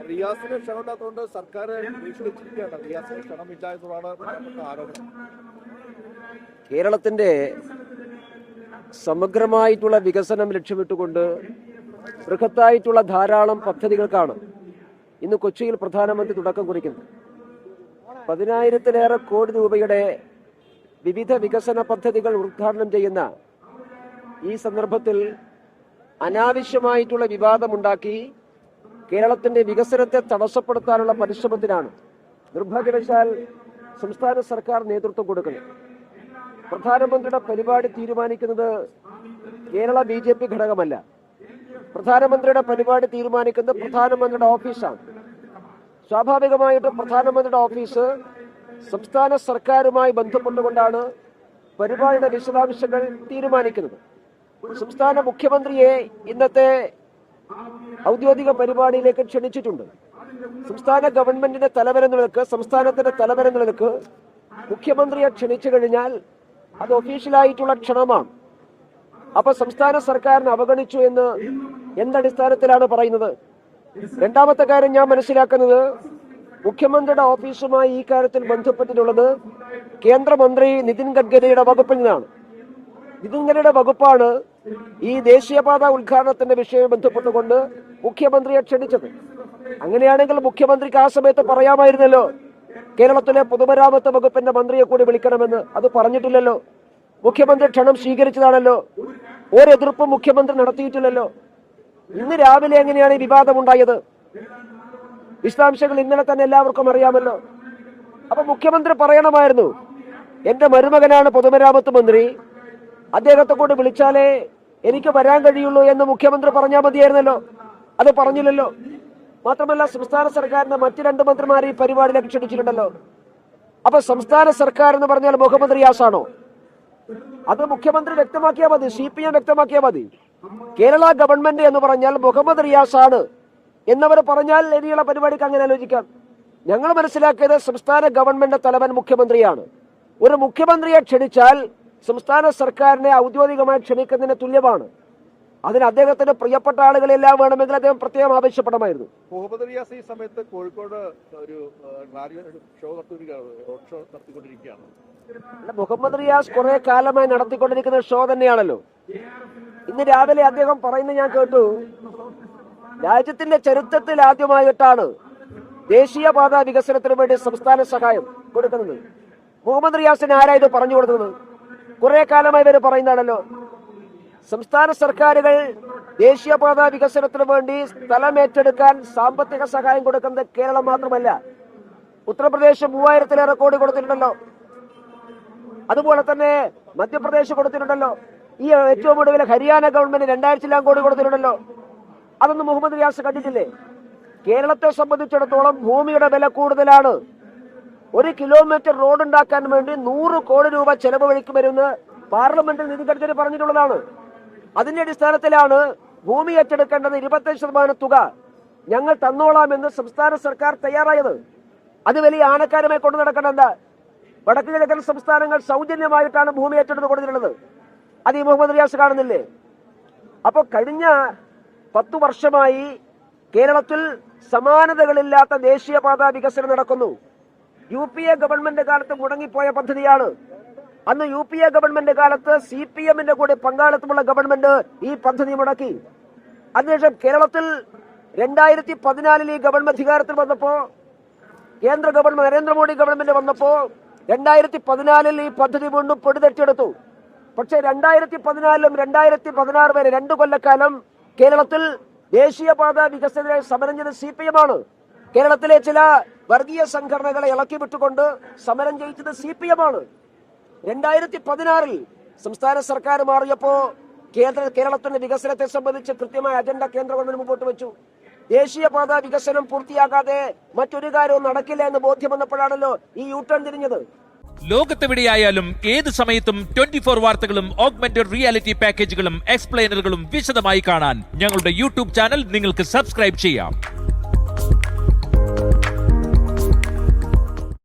റിയാസിന് ക്ഷണമില്ലാത്തതുകൊണ്ട് സർക്കാർ വീക്ഷിച്ചിരിക്കുകയാണ്. റിയാസിന് ക്ഷണമില്ല എന്നതാണ് പ്രധാനപ്പെട്ട ആരോപണം. കേരളത്തിന്റെ സമഗ്രമായിട്ടുള്ള വികസനം ലക്ഷ്യമിട്ടുകൊണ്ട് ബൃഹത്തായിട്ടുള്ള ധാരാളം പദ്ധതികൾക്കാണ് ഇന്ന് കൊച്ചിയിൽ പ്രധാനമന്ത്രി തുടക്കം കുറിക്കുന്നത്. 10,000-ലേറെ കോടി രൂപയുടെ വിവിധ വികസന പദ്ധതികൾ ഉദ്ഘാടനം ചെയ്യുന്ന ഈ സന്ദർഭത്തിൽ അനാവശ്യമായിട്ടുള്ള വിവാദമുണ്ടാക്കി കേരളത്തിന്റെ വികസനത്തെ തടസ്സപ്പെടുത്താനുള്ള പരിശ്രമത്തിനാണ് നിർഭാഗ്യവശാൽ സംസ്ഥാന സർക്കാർ നേതൃത്വം കൊടുക്കുന്നത്. പ്രധാനമന്ത്രിയുടെ പരിപാടി തീരുമാനിക്കുന്നത് കേരള BJP ഘടകമല്ല. പ്രധാനമന്ത്രിയുടെ പരിപാടി തീരുമാനിക്കുന്നത് പ്രധാനമന്ത്രിയുടെ ഓഫീസാണ്. സ്വാഭാവികമായിട്ടും പ്രധാനമന്ത്രിയുടെ ഓഫീസ് സംസ്ഥാന സർക്കാരുമായി ബന്ധപ്പെട്ടുകൊണ്ടാണ് പരിപാടിയുടെ വിശദാംശങ്ങൾ തീരുമാനിക്കുന്നത്. സംസ്ഥാന മുഖ്യമന്ത്രിയെ ഇന്നത്തെ ഔദ്യോഗിക പരിപാടിയിലേക്ക് ക്ഷണിച്ചിട്ടുണ്ട്. സംസ്ഥാന ഗവൺമെന്റിന്റെ തലവരെന്ന നിലക്ക്, സംസ്ഥാനത്തിന്റെ തലവരെന്ന നിലക്ക് മുഖ്യമന്ത്രിയെ ക്ഷണിച്ചു കഴിഞ്ഞാൽ അത് ഒഫീഷ്യലായിട്ടുള്ള ക്ഷണമാണ്. അപ്പൊ സംസ്ഥാന സർക്കാരിനെ അവഗണിച്ചു എന്ന് എന്തടിസ്ഥാനത്തിലാണ് പറയുന്നത്? രണ്ടാമത്തെ കാര്യം ഞാൻ മനസ്സിലാക്കുന്നത്, മുഖ്യമന്ത്രിയുടെ ഓഫീസുമായി ഈ കാര്യത്തിൽ ബന്ധപ്പെട്ടിട്ടുള്ളത് കേന്ദ്രമന്ത്രി നിതിൻ ഗഡ്കരിയുടെ വകുപ്പിൽ നിന്നാണ്. നിതിൻ ഗഡ്കരിയുടെ വകുപ്പാണ് ഈ ദേശീയപാത ഉദ്ഘാടനത്തിന്റെ വിഷയം ബന്ധപ്പെട്ടുകൊണ്ട് മുഖ്യമന്ത്രിയെ ക്ഷണിച്ചത്. അങ്ങനെയാണെങ്കിൽ മുഖ്യമന്ത്രിക്ക് ആ സമയത്ത് പറയാമായിരുന്നല്ലോ കേരളത്തിലെ പൊതുമരാമത്ത് വകുപ്പിന്റെ മന്ത്രിയെ കൂടി വിളിക്കണമെന്ന്. അത് പറഞ്ഞിട്ടില്ലല്ലോ. മുഖ്യമന്ത്രി ക്ഷണം സ്വീകരിച്ചതാണല്ലോ. ഒരെതിർപ്പും മുഖ്യമന്ത്രി നടത്തിയിട്ടില്ലല്ലോ. ഇന്ന് രാവിലെ എങ്ങനെയാണ് ഈ വിവാദമുണ്ടായത്? വിശദാംശങ്ങൾ ഇന്നലെ തന്നെ എല്ലാവർക്കും അറിയാമല്ലോ. അപ്പൊ മുഖ്യമന്ത്രി പറയണമായിരുന്നു, എന്റെ മരുമകനാണ് പൊതുമരാമത്ത് മന്ത്രി, അദ്ദേഹത്തെ കൂടി വിളിച്ചാലേ എനിക്ക് വരാൻ കഴിയുള്ളൂ എന്ന് മുഖ്യമന്ത്രി പറഞ്ഞാൽ മതിയായിരുന്നല്ലോ. അത് പറഞ്ഞില്ലല്ലോ. മാത്രമല്ല സംസ്ഥാന സർക്കാരിന്റെ മറ്റ് 2 മന്ത്രിമാരെ ഈ പരിപാടിയിലേക്ക് ക്ഷണിച്ചിട്ടുണ്ടല്ലോ. അപ്പൊ സംസ്ഥാന സർക്കാർ എന്ന് പറഞ്ഞാൽ മുഹമ്മദ് റിയാസാണോ? അത് മുഖ്യമന്ത്രി വ്യക്തമാക്കിയാൽ മതി, CPM വ്യക്തമാക്കിയാൽ മതി. കേരള ഗവൺമെന്റ് എന്ന് പറഞ്ഞാൽ മുഹമ്മദ് റിയാസാണ് എന്നവർ പറഞ്ഞാൽ ഇനിയുള്ള പരിപാടിക്ക് അങ്ങനെ ആലോചിക്കാം. ഞങ്ങൾ മനസ്സിലാക്കിയത് സംസ്ഥാന ഗവൺമെന്റ് തലവൻ മുഖ്യമന്ത്രിയാണ്. ഒരു മുഖ്യമന്ത്രിയെ ക്ഷണിച്ചാൽ സംസ്ഥാന സർക്കാരിനെ ഔദ്യോഗികമായി ക്ഷണിക്കുന്നതിന് തുല്യമാണ്. അതിന് അദ്ദേഹത്തിന് പ്രിയപ്പെട്ട ആളുകളെല്ലാം വേണമെങ്കിൽ അദ്ദേഹം പ്രത്യേകം ആവശ്യപ്പെടമായിരുന്നു. മുഹമ്മദ് റിയാസ് ഈ സമയത്ത് കോഴിക്കോട് ഒരു ഷോ നടത്തിക്കൊണ്ടിരിക്കുകയാണ്. മുഹമ്മദ് റിയാസ് കുറെ കാലമായി നടത്തിക്കൊണ്ടിരിക്കുന്ന ഷോ തന്നെയാണല്ലോ. ഇന്ന് രാവിലെ അദ്ദേഹം പറയുന്നത് ഞാൻ കേട്ടു, രാജ്യത്തിന്റെ ചരിത്രത്തിൽ ആദ്യമായിട്ടാണ് ദേശീയപാത വികസനത്തിന് വേണ്ടി സംസ്ഥാന സഹായം കൊടുക്കുന്നത്. മുഹമ്മദ് റിയാസിന് ആരാ ഇത് പറഞ്ഞു കൊടുക്കുന്നത്? കുറെ കാലമായി ഇവര് പറയുന്നതാണല്ലോ. സംസ്ഥാന സർക്കാരുകൾ ദേശീയപാത വികസനത്തിന് വേണ്ടി സ്ഥലം ഏറ്റെടുക്കാൻ സാമ്പത്തിക സഹായം കൊടുക്കുന്നത് കേരളം മാത്രമല്ല, ഉത്തർപ്രദേശ് 3000-ലേറെ കോടി കൊടുത്തിട്ടുണ്ടല്ലോ. അതുപോലെ തന്നെ മധ്യപ്രദേശ് കൊടുത്തിട്ടുണ്ടല്ലോ. ഈ ഏറ്റവും ഒടുവിൽ ഹരിയാന ഗവൺമെന്റ് 2000 കോടി കൊടുത്തിട്ടുണ്ടല്ലോ. അതൊന്നും മുഹമ്മദ് റിയാസ് കണ്ടിട്ടില്ലേ? കേരളത്തെ സംബന്ധിച്ചിടത്തോളം ഭൂമിയുടെ വില കൂടുതലാണ്. 1 കിലോമീറ്റർ റോഡ് ഉണ്ടാക്കാൻ വേണ്ടി 100 കോടി രൂപ ചെലവ് വഴിക്കുമെന്ന് പാർലമെന്റിൽ നിതിൻ ഗഡ്കരി പറഞ്ഞിട്ടുള്ളതാണ്. അതിന്റെ അടിസ്ഥാനത്തിലാണ് ഭൂമി ഏറ്റെടുക്കേണ്ടത് 25% തുക ഞങ്ങൾ തന്നോളാമെന്ന് സംസ്ഥാന സർക്കാർ തയ്യാറായത്. അത് വലിയ ആനക്കാരമായി കൊണ്ടു നടക്കേണ്ട വടക്കു കിഴക്കൻ സംസ്ഥാനങ്ങൾ സൗജന്യമായിട്ടാണ് ഭൂമി ഏറ്റെടുത്ത് കൊടുത്തിട്ടുള്ളത്. അത് ഈ മുഹമ്മദ് റിയാസ് കാണുന്നില്ലേ? അപ്പൊ കഴിഞ്ഞ 10 വർഷമായി കേരളത്തിൽ സമാനതകളില്ലാത്ത ദേശീയപാത വികസനം നടക്കുന്നു. UPA ഗവൺമെന്റ് കാലത്ത് മുടങ്ങിപ്പോയ പദ്ധതിയാണ്. അന്ന് UPA ഗവൺമെന്റ് കാലത്ത് CPM-ന്റെ കൂടെ പങ്കാളിത്തമുള്ള ഗവൺമെന്റ് ഈ പദ്ധതി മുടക്കി. അതിനുശേഷം കേരളത്തിൽ 2014 ഈ ഗവൺമെന്റ് അധികാരത്തിൽ വന്നപ്പോ, കേന്ദ്ര ഗവൺമെന്റ് നരേന്ദ്രമോദി ഗവൺമെന്റ് വന്നപ്പോ 2014 ഈ പദ്ധതി വീണ്ടും പൊടിതെറ്റിയെടുത്തു. പക്ഷേ 2014-ലും 2016 വരെ 2 കൊല്ലക്കാലം കേരളത്തിൽ ദേശീയപാത വികസനത്തിനായി സമരം ചെയ്ത CPM-ആണ്. കേരളത്തിലെ ചില വർഗീയ സംഘടനകളെ ഇളക്കി വിട്ടുകൊണ്ട് സമരം ചെയ്യിച്ചത് CPM-ആണ്. 2016-ൽ സംസ്ഥാന സർക്കാർ മാറിയപ്പോ കേരളത്തിന്റെ വികസനത്തെ സംബന്ധിച്ച് കൃത്യമായ അജണ്ട കേന്ദ്ര ഗവൺമെന്റ് മുമ്പോട്ട് വെച്ചു. ദേശീയപാത വികസനം പൂർത്തിയാകാതെ മറ്റൊരു കാര്യവും നടക്കില്ല എന്ന് ബോധ്യം വന്നപ്പോഴാണല്ലോ ഈ യൂട്ടേൺ തിരിഞ്ഞത്. ലോകത്തെവിടെയായാലും ഏത് സമയത്തും 24 വാർത്തകളും ഓഗ്മെന്റഡ് റിയാലിറ്റി പാക്കേജുകളും എക്സ്പ്ലെയിനറുകളും വിശദമായി കാണാൻ ഞങ്ങളുടെ യൂട്യൂബ് ചാനൽ നിങ്ങൾക്ക് സബ്സ്ക്രൈബ് ചെയ്യാം.